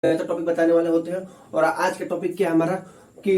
ऐसा टॉपिक बताने वाले होते हैं। और आज का टॉपिक क्या है हमारा कि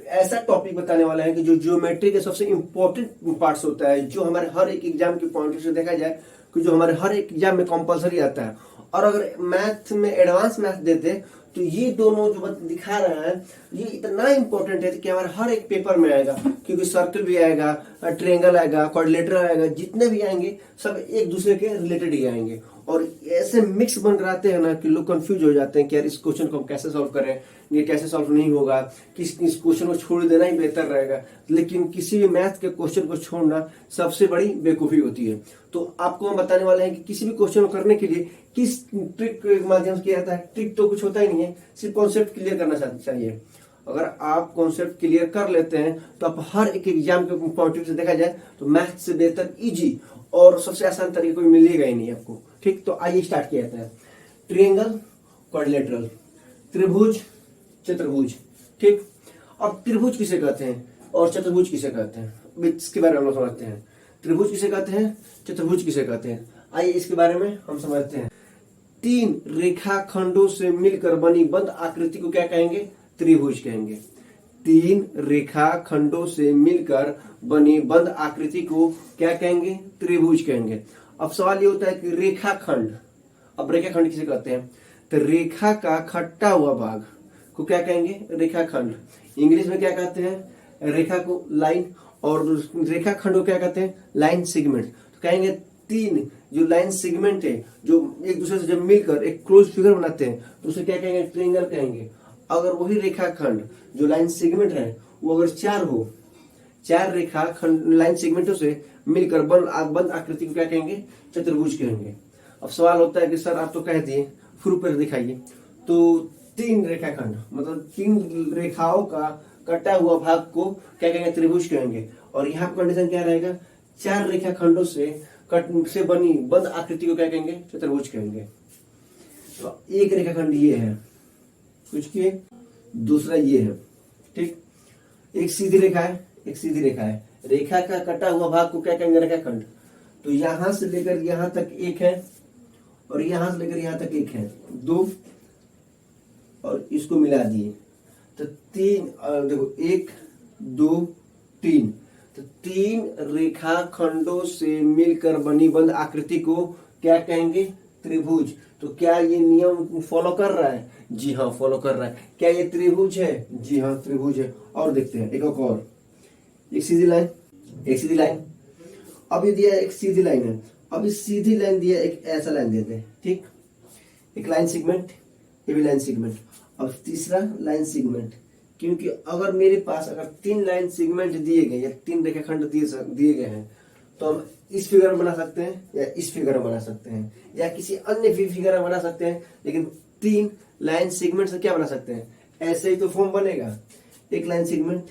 ऐसा टॉपिक बताने वाला है कि जो ज्योमेट्री के सबसे इंपॉर्टेंट पार्ट्स होता है, जो हमारे हर एक एग्जाम के पॉइंट से देखा जाए कि जो हमारे हर एक एग्जाम में कंपलसरी आता है। और अगर मैथ में एडवांस मैथ देते तो ये दोनों जो दिखा रहा है ये इतना इंपॉर्टेंट है कि हमारे हर एक पेपर में आएगा, क्योंकि सर्कल भी आएगा, ट्रायंगल आएगा, क्वाड्रिलेटरल आएगा, जितने भी आएंगे सब एक दूसरे के रिलेटेड ही आएंगे। और ऐसे मिक्स बन कराते हैं ना कि लोग कंफ्यूज हो जाते हैं कि यार इस क्वेश्चन को हम कैसे सॉल्व करें, ये कैसे सॉल्व नहीं होगा, किस क्वेश्चन को छोड़ देना ही बेहतर रहेगा। लेकिन किसी भी मैथ के क्वेश्चन को छोड़ना सबसे बड़ी बेवकूफी होती है। तो आपको हम बताने वाले हैं कि किसी भी क्वेश्चन को करने के लिए किस ट्रिक के माध्यम से किया जाता है। ट्रिक तो कुछ होता ही नहीं है, सिर्फ कॉन्सेप्ट क्लियर करना चाहिए। अगर आप कॉन्सेप्ट क्लियर कर लेते हैं तो आप हर एक एग्जाम के पॉइंट ऑफ से देखा जाए तो मैथ से बेहतर इजी और सबसे आसान तरीके कोई मिलेगा ही नहीं आपको। ठीक, तो आइए स्टार्ट किया जाता है। ट्रायंगल, क्वाड्रिलेटरल, त्रिभुज, चतुर्भुज। ठीक, अब त्रिभुज किसे कहते हैं और चतुर्भुज किसे कहते हैं इसके बारे में हम समझते हैं। त्रिभुज किसे कहते हैं, चतुर्भुज किसे कहते हैं, आइए इसके बारे में हम समझते हैं। तीन रेखाखंडों से मिलकर बनी बंद आकृति को क्या कहेंगे, त्रिभुज कहेंगे। तीन रेखाखंडों से मिलकर बनी बंद आकृति को क्या कहेंगे, त्रिभुज कहेंगे। अब सवाल ये होता है कि रेखाखंड, अब रेखाखंड किसे कहते हैं, तो रेखा का कटा हुआ भाग को क्या कहेंगे, रेखाखंड। इंग्लिश में क्या कहते हैं, रेखा को लाइन, और रेखाखंड को क्या कहते हैं, लाइन सेगमेंट। तो कहेंगे तीन जो लाइन सेगमेंट है जो एक दूसरे से जब मिलकर एक क्लोज फिगर बनाते हैं तो उसे क्या कहेंगे, ट्रायंगल कहेंगे। अगर वही रेखाखंड जो लाइन सेगमेंट है वो अगर चार हो, चार रेखा खंड लाइन सेगमेंटों से मिलकर बंद आकृति को क्या कहेंगे, चतुर्भुज कहेंगे। अब सवाल होता है कि सर आप तो कह दिए, प्रूफ पर दिखाइए। तो तीन रेखाखंड मतलब तीन रेखाओं का कटा हुआ भाग को क्या कहेंगे, त्रिभुज कहेंगे। और यहाँ पर कंडीशन क्या रहेगा, चार रेखाखंडों से बनी बंद आकृति को क्या कहेंगे, चतुर्भुज कहेंगे। तो एक रेखाखंड ये है, कुछ किए, दूसरा ये है। ठीक, एक सीधी रेखा है, एक सीधी रेखा है, रेखा का कटा हुआ भाग को क्या कहेंगे, रेखाखंड। तो यहां से लेकर यहां तक एक है और यहां से लेकर यहां तक एक है, दो, और इसको मिला दिए तो तीन। देखो, एक, दो, तीन, तो तीन रेखाखंडों से मिलकर बनी बंद आकृति को क्या कहेंगे, त्रिभुज। तो क्या ये नियम फॉलो कर रहा है, जी हाँ फॉलो कर रहा है। क्या ये त्रिभुज है, जी हाँ त्रिभुज है। और देखते हैं एक और, एक सीधी लाइन, एक सीधी लाइन। अब ये दिया एक सीधी लाइन है, अब इस सीधी लाइन दिया एक ऐसा लाइन देते हैं। ठीक, एक लाइन सेगमेंट, ये भी लाइन सेगमेंट। अब तीसरा लाइन सेगमेंट, क्योंकि अगर मेरे पास अगर तीन लाइन सेगमेंट दिए गए या तीन रेखाखंड दिए गए हैं तो हम इस फिगर में बना सकते हैं या इस फिगर में बना सकते हैं या किसी अन्य फिगर में बना सकते हैं। लेकिन तीन लाइन सेगमेंट से क्या बना सकते हैं, ऐसे ही तो फॉर्म बनेगा। एक लाइन सेगमेंट,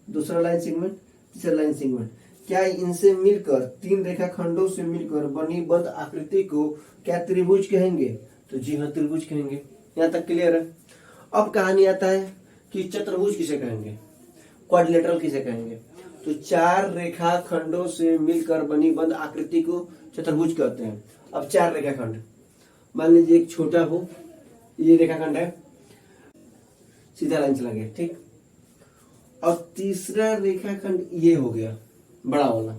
दूसरा लाइन सेगमेंट, तीसरा लाइन सेगमेंट। क्या इनसे मिलकर तीन रेखाखंडों से मिलकर बनी बंद आकृति को क्या त्रिभुज कहेंगे, तो जी हाँ त्रिभुज कहेंगे। यहाँ तक क्लियर है। अब कहानी आता है कि चतुर्भुज किसे कहेंगे, क्वाड्रिलेटरल किसे कहेंगे। तो चार रेखाखंडों से मिलकर बनी बंद आकृति को चतुर्भुज कहते हैं। अब चार रेखाखंड, मान लीजिए एक छोटा हो, ये रेखाखंड है, सीधा लाइन चला गया। ठीक, और तीसरा रेखाखंड ये हो गया बड़ा वाला,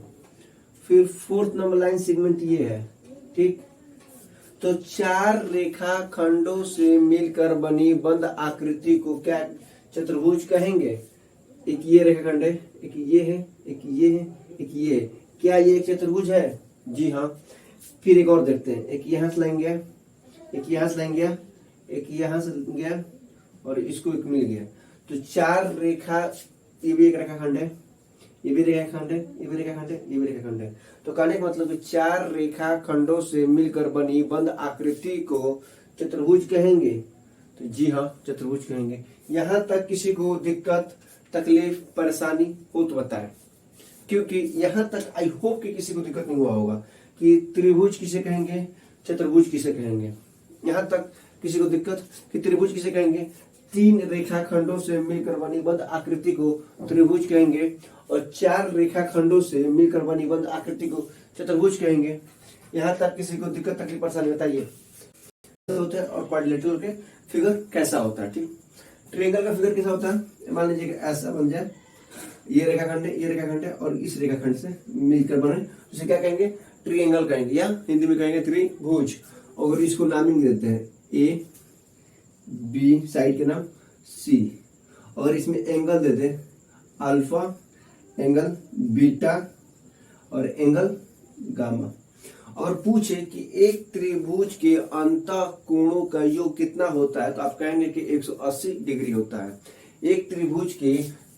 फिर फोर्थ नंबर लाइन सेगमेंट ये है। ठीक, तो चार रेखाखंडों से मिलकर बनी बंद आकृति को क्या चतुर्भुज कहेंगे। एक ये रेखाखंड है, एक ये है, एक ये है, एक ये है। क्या ये एक चतुर्भुज है, जी हाँ। फिर एक और देखते हैं, एक यहां से लाइन गया, एक यहां से लाइन गया, एक यहां से गया और इसको एक मिल गया। तो चार रेखा, ये भी एक रेखाखंड है, ये भी रेखाखंड है, ये भी रेखाखंड है, ये भी रेखाखंड है। तो कहने का मतलब कि चार रेखाखंडों से मिलकर बनी बंद आकृति को चतुर्भुज कहेंगे। तो जी हाँ चतुर्भुज कहेंगे। यहां तक किसी को दिक्कत, तकलीफ, परेशानी हो तो बताएं, क्योंकि यहां तक आई होप कि किसी को दिक्कत नहीं हुआ होगा कि त्रिभुज किसे कहेंगे, चतुर्भुज किसे कहेंगे। यहां तक किसी को दिक्कत कि त्रिभुज किसे कहेंगे, तीन रेखाखंडों से मिलकर बनी बंद आकृति को त्रिभुज कहेंगे और चार रेखाखंडों से मिलकर बनी बंद आकृति को चतुर्भुज कहेंगे। यहाँ तक किसी को दिक्कत, तकलीफ, परेशानी बताइए। होते हैं और क्वाड्रिलेटरल के फिगर कैसा होता है। ठीक, ट्रायंगल का फिगर कैसा होता है, मान लीजिए कि ऐसा बन जाए, ये रेखाखंड है, ये रेखाखंड है और इस रेखाखंड से मिलकर बने, उसे क्या कहेंगे, ट्रायंगल कहेंगे, या हिंदी में कहेंगे त्रिभुज। और इसको नामिंग देते हैं ए बी, साइड के नाम सी, और इसमें एंगल देते हैं अल्फा, एंगल बीटा और एंगल गामा। और पूछे कि एक त्रिभुज के अंतः कोणों का योग कितना होता है, तो आप कहेंगे कि 180 डिग्री होता है। एक त्रिभुज के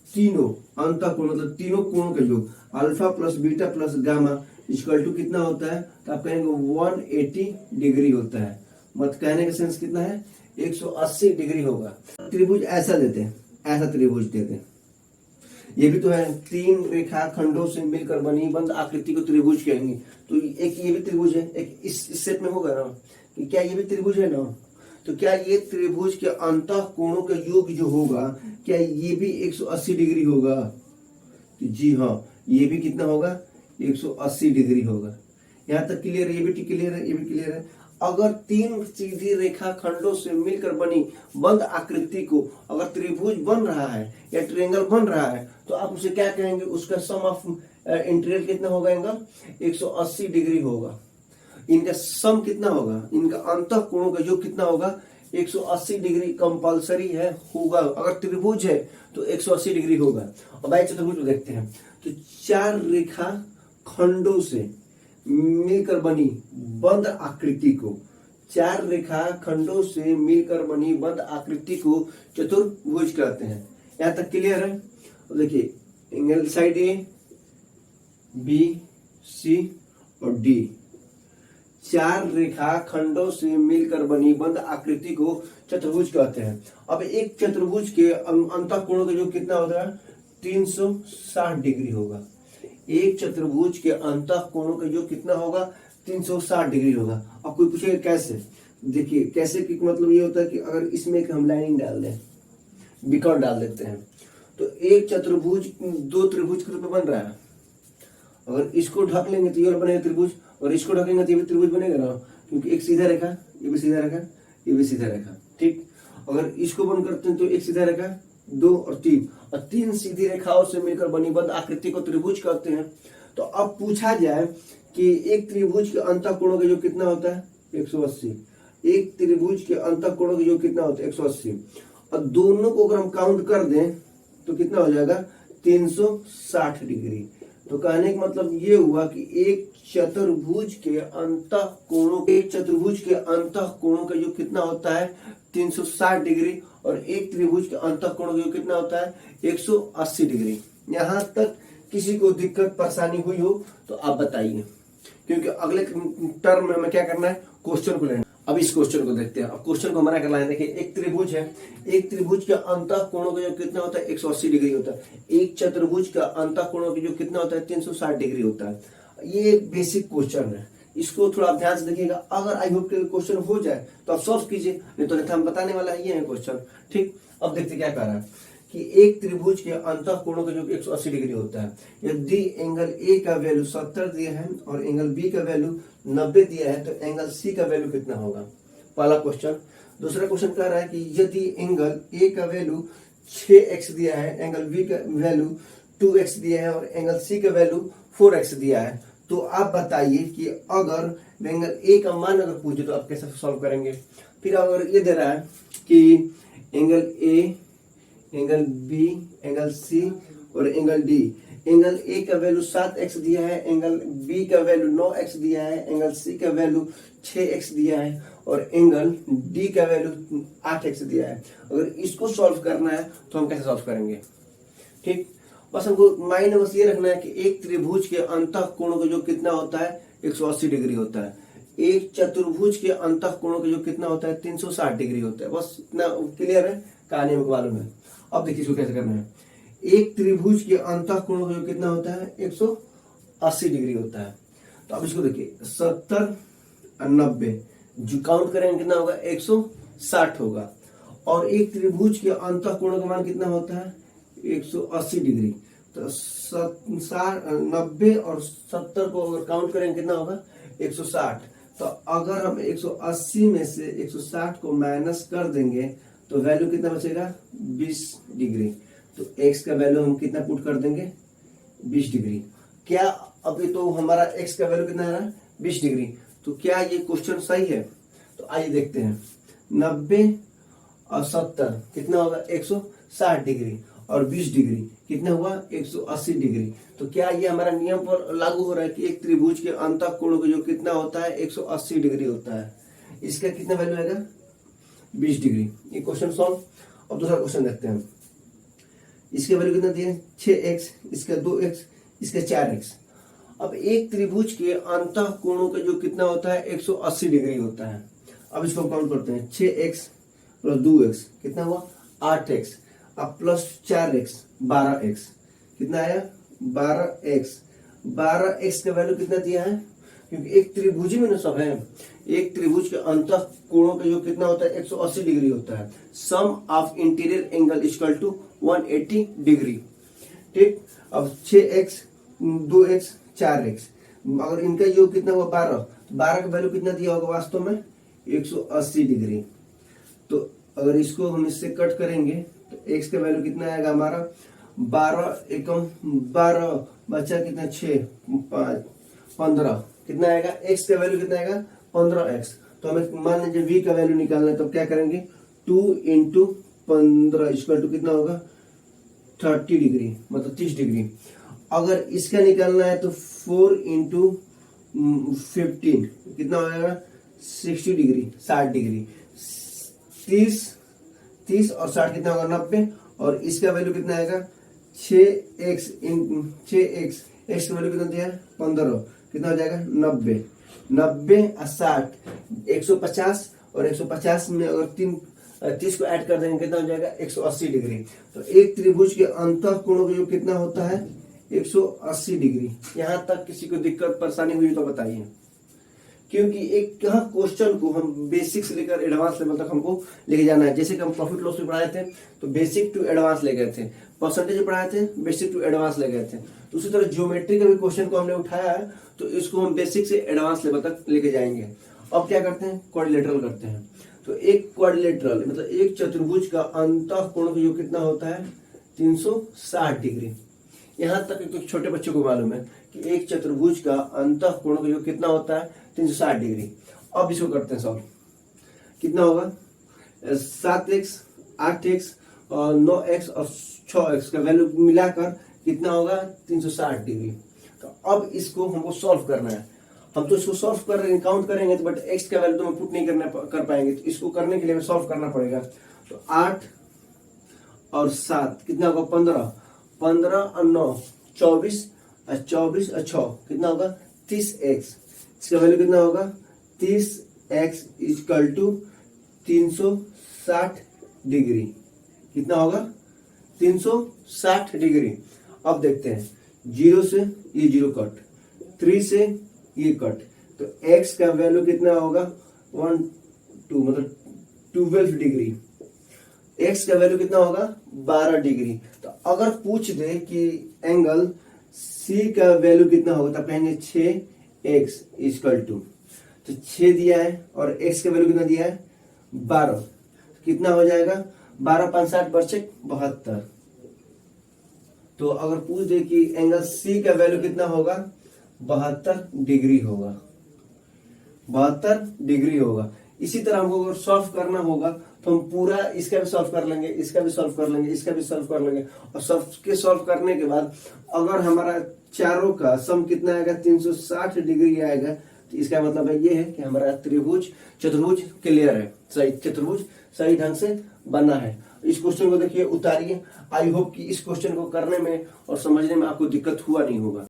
तीनों अंतः कोण मतलब तीनों कोणों का योग alpha plus beta plus gamma equal to कितना होता है, तो आप कहेंगे 180 डिग्री होता है। मत कहने का सेंस कितना है, 180 डिग्री होगा। त्रिभुज ऐसा देते हैं, ऐसा त्रिभुज देते हैं, ये भी तो है, तीन रेखा खंडों से मिलकर बनी बंद आकृति को त्रिभुज कहेंगे। तो एक ये भी त्रिभुज है, एक इस सेट में होगा ना, कि क्या ये भी त्रिभुज है ना, तो क्या ये त्रिभुज के अंतः कोणों का योग जो होगा, क्या ये भी 180 डिग्री होगा, तो जी हाँ, ये भी कितना होगा, 180 डिग्री होगा। यहाँ तक क्लियर है, ये भी क्लियर है, ये भी क्लियर है। अगर तीन सीधी रेखा खंडों से मिलकर बनी बंद आकृति को अगर त्रिभुज बन रहा है या ट्रायंगल बन रहा है, तो आप उसे क्या कहेंगे, उसका सम ऑफ इंटीरियर कितना होगा, एंगल 180 डिग्री होगा। इनका सम कितना होगा, इनका अंतः कोणों का योग कितना होगा, 180 डिग्री कंपलसरी है, होगा। अगर त्रिभुज है तो 180 डिग्री होगा। और भाई चतुर्भुज में देखते हैं, तो चार रेखा खंडों से मिलकर बनी बंद आकृति को, चार रेखा खंडों से मिलकर बनी बंद आकृति को चतुर्भुज कहते हैं। यहां तक क्लियर है। देखिए angle side A B C और डी, चार रेखा खंडों से मिलकर बनी बंद आकृति को चतुर्भुज कहते हैं। अब एक चतुर्भुज के अंतः कोण का जो कितना होता है, 360 डिग्री होगा। एक चतुर्भुज के अंतः कोणों का योग कितना होगा, 360 डिग्री होगा। अब कोई पूछेगा कैसे, देखिए कैसे की मतलब ये होता है कि अगर इसमें एक हम लाइनिंग डाल दें, बिकॉन डाल देते हैं, तो एक चतुर्भुज दो त्रिभुज के रूप में बन रहा है। अगर इसको ढक लेंगे तो ये बनेगा त्रिभुज, और इसको ढकेंगे तो ये भी त्रिभुज बनेगा ना, क्योंकि एक सीधा रेखा, ये भी सीधा रेखा, ये भी सीधा रेखा। ठीक, अगर इसको बंद करते हैं तो एक सीधा रेखा, दो और तीन, और तीन सीधी रेखाओं से मिलकर बनी बंद आकृति को त्रिभुज कहते हैं। तो अब पूछा जाए कि एक त्रिभुज के अंतः कोणों का योग कितना होता है, 180। एक त्रिभुज के अंतः कोणों का योग कितना होता है, 180, और दोनों को अगर हम काउंट कर दें तो कितना हो जाएगा, 360 डिग्री। तो कहने का मतलब ये हुआ कि एक चतुर्भुज के अंतः कोणों का योग कितना होता है, 360 डिग्री, और एक त्रिभुज के अंतः कोण का योग कितना होता है, 180 डिग्री। यहाँ तक किसी को दिक्कत परेशानी हुई हो तो आप बताइए, क्योंकि अगले टर्म में हमें क्या करना है, क्वेश्चन को लेना। अब इस क्वेश्चन को देखते हैं। अब क्वेश्चन को हमारा करना है, देखिए एक त्रिभुज है, एक त्रिभुज के अंतः कोणों का योग कितना होता है, 180 डिग्री होता है। एक चतुर्भुज का अंतः कोणों का योग कितना होता है, 360 डिग्री होता है। ये बेसिक क्वेश्चन है, इसको थोड़ा ध्यान से देखिएगा। अगर आई होप के क्वेश्चन हो जाए तो आप सॉल्व कीजिए, नहीं तो हम बताने वाला ही है क्वेश्चन। ठीक, अब देखते क्या कह रहा है कि एक त्रिभुज के अंतः कोणों का योग 180 डिग्री होता है। यदि एंगल ए का वैल्यू 70 दिया है और एंगल बी का वैल्यू 90 दिया है, तो एंगल सी का वैल्यू कितना होगा, पहला क्वेश्चन। दूसरा क्वेश्चन कह रहा है कि यदि एंगल ए का वैल्यू 6x दिया है, एंगल बी का वैल्यू 2x दिया है और एंगल सी का वैल्यू 4x दिया है, तो आप बताइए कि अगर एंगल ए का मान अगर पूछे तो आप कैसे सॉल्व करेंगे। फिर अगर ये दे रहा है कि angle A, angle B, angle C और एंगल डी, एंगल ए का वैल्यू 7x दिया है, एंगल बी का वैल्यू 9x दिया है, एंगल सी का वैल्यू 6x दिया है और एंगल डी का वैल्यू 8x दिया है। अगर इसको सॉल्व करना है तो हम कैसे सॉल्व करेंगे। ठीक, बस हमको माइंड में बस ये रखना है कि एक त्रिभुज के अंतः कोणों का योग कितना होता है, 180 डिग्री होता है। एक चतुर्भुज के अंतः कोणों का योग कितना होता है, 360 डिग्री होता है। बस इतना क्लियर है, कहानी में मालूम है। अब देखिए इसको कैसे करना है। एक त्रिभुज के अंतः कोणों का योग कितना होता है, 180 डिग्री होता है। तो अब इसको देखिए 70 और 90 जो काउंट करेंगे कितना होगा, 160 होगा। और एक त्रिभुज के अंतः कोणों का मान कितना होता है, 180 डिग्री। तो 90 और 70 को अगर काउंट करेंगे कितना होगा, 160। तो अगर हम 180 में से 160 को माइनस कर देंगे तो वैल्यू कितना बचेगा 20 डिग्री। तो x का वैल्यू हम कितना पुट कर देंगे 20 डिग्री। क्या अभी तो हमारा x का वैल्यू कितना है 20 डिग्री। तो क्या ये क्वेश्चन सही है? तो आइए देखते हैं। 90 और 70 कितना होगा 160 डिग्री और 20 डिग्री कितना हुआ 180 डिग्री। तो क्या ये हमारा नियम पर लागू हो रहा है कि एक त्रिभुज के अंतः कोण जो कितना होता है 180 डिग्री होता है। इसका कितना वैल्यू आएगा 20 डिग्री। ये क्वेश्चन सॉल्व। अब दूसरा क्वेश्चन देखते हैं। इसके वैल्यू कितना दिए 6x, इसका 2x, इसका 4x। अब एक त्रिभुज के अंतः कोणों का जो कितना होता है 180 डिग्री होता है। अब इसको काउंट करते हैं। 6x प्लस 2x कितना हुआ 8x, अब प्लस 4x 12x कितना आया 12x। 12x का वैल्यू कितना दिया है, क्योंकि एक त्रिभुज में ना सब है। एक त्रिभुज के अंतः कोणों का जो कितना होता है 180 डिग्री होता है। Sum of interior angle equal to 180 degree. ठीक, अब 6x 2x 4x, अगर इनका योग कितना हुआ 12 का वैल्यू कितना दिया होगा वास्तव में 180 डिग्री। तो अगर इसको हम इससे कट करेंगे तो x का वैल्यू कितना आएगा हमारा 12 एकम 12 बचा कितना 6 5 15 कितना आएगा x का वैल्यू कितना आएगा 15x। तो हमें मान लीजिए v का वैल्यू निकालना है तो क्या करेंगे 2 इंटू 15 इक्वल टू कितना होगा 30 डिग्री मतलब 30 डिग्री। अगर इसका निकालना है तो 4 इंटू 15 कितना हो जाएगा 60 डिग्री 60 डिग्री। 30 और 60 कितना होगा 90। और इसका वैल्यू कितना आएगा 6x x का वैल्यू कितना दिया है 15 कितना हो जाएगा 90 और 60 150 और 150 में अगर 30 को ऐड कर देंगे कितना हो जाएगा 180 डिग्री। तो एक त्रिभुज के अंतः कोणों का योग कितना होता है 180 डिग्री। यहाँ तक किसी को दिक्कत परेशानी हुई तो बताइए, क्योंकि एक क्वेश्चन को हम बेसिक से लेकर एडवांस लेवल तक हमको लेके जाना है। जैसे कि हम प्रॉफिट लॉस में पढ़ाए थे तो बेसिक टू एडवांस ले गए थे, परसेंटेज पढ़ाए थे बेसिक टू एडवांस ले गए थे। तो उसी तरह ज्योमेट्री का भी क्वेश्चन को हमने उठाया है तो इसको हम बेसिक से एडवांस लेवल तक लेके जाएंगे। अब क्या करते हैं क्वाड्रिलेटरल करते हैं। तो एक क्वाड्रिलेटरल मतलब एक चतुर्भुज का अंतः कोण का योग कितना होता है 360 डिग्री। यहाँ तक तो छोटे बच्चों को मालूम है कि एक चतुर्भुज का अंतः कोण का योग कितना होता है 360 डिग्री। अब इसको करते हैं सॉल्व। कितना होगा 7x 8x और 9x और 6x का वैल्यू मिलाकर कितना होगा 360 डिग्री। तो अब इसको हमको सॉल्व करना है। हम तो इसको सॉल्व कर रहे हैं काउंट करेंगे तो बट x का वैल्यू तो हम पुट नहीं कर पाएंगे। तो इसको करने के लिए हमें सॉल्व करना पड़ेगा। तो 8 और 7 कितना होगा 15 और 9 24 और 24 और 6 कितना होगा 30x। इसका वैल्यू कितना होगा 30x इक्वल टू 360 डिग्री। कितना होगा 360 डिग्री। अब देखते हैं 0 से ये 0 कट, 3 से ये कट, तो x का वैल्यू कितना होगा 1 2 मतलब 12 डिग्री। x का वैल्यू कितना होगा 12 डिग्री। तो अगर पूछ दे कि एंगल c का वैल्यू कितना होगा तो कहेंगे 6x इक्वल टू, तो 6 दिया है और x का वैल्यू कितना दिया है 12, कितना हो जाएगा 12 5 60 बचे 72। तो अगर पूछ दे कि एंगल c का वैल्यू कितना होगा 72 डिग्री होगा, 72 डिग्री होगा। इसी तरह हमको अगर सॉल्व करना होगा तो हम पूरा इसका भी सॉल्व कर लेंगे, इसका भी सॉल्व कर लेंगे, इसका भी सॉल्व कर लेंगे और सबके सॉल्व करने के बाद अगर हमारा चारों का सम कितना आएगा 360 डिग्री आएगा तो इसका मतलब है ये है कि हमारा चतुर्भुज क्लियर है, सही चतुर्भुज सही ढंग से बना है। इस क्वेश्चन को देखिए उतारिए। आई होप कि इस क्वेश्चन को करने में और समझने में आपको दिक्कत हुआ नहीं होगा।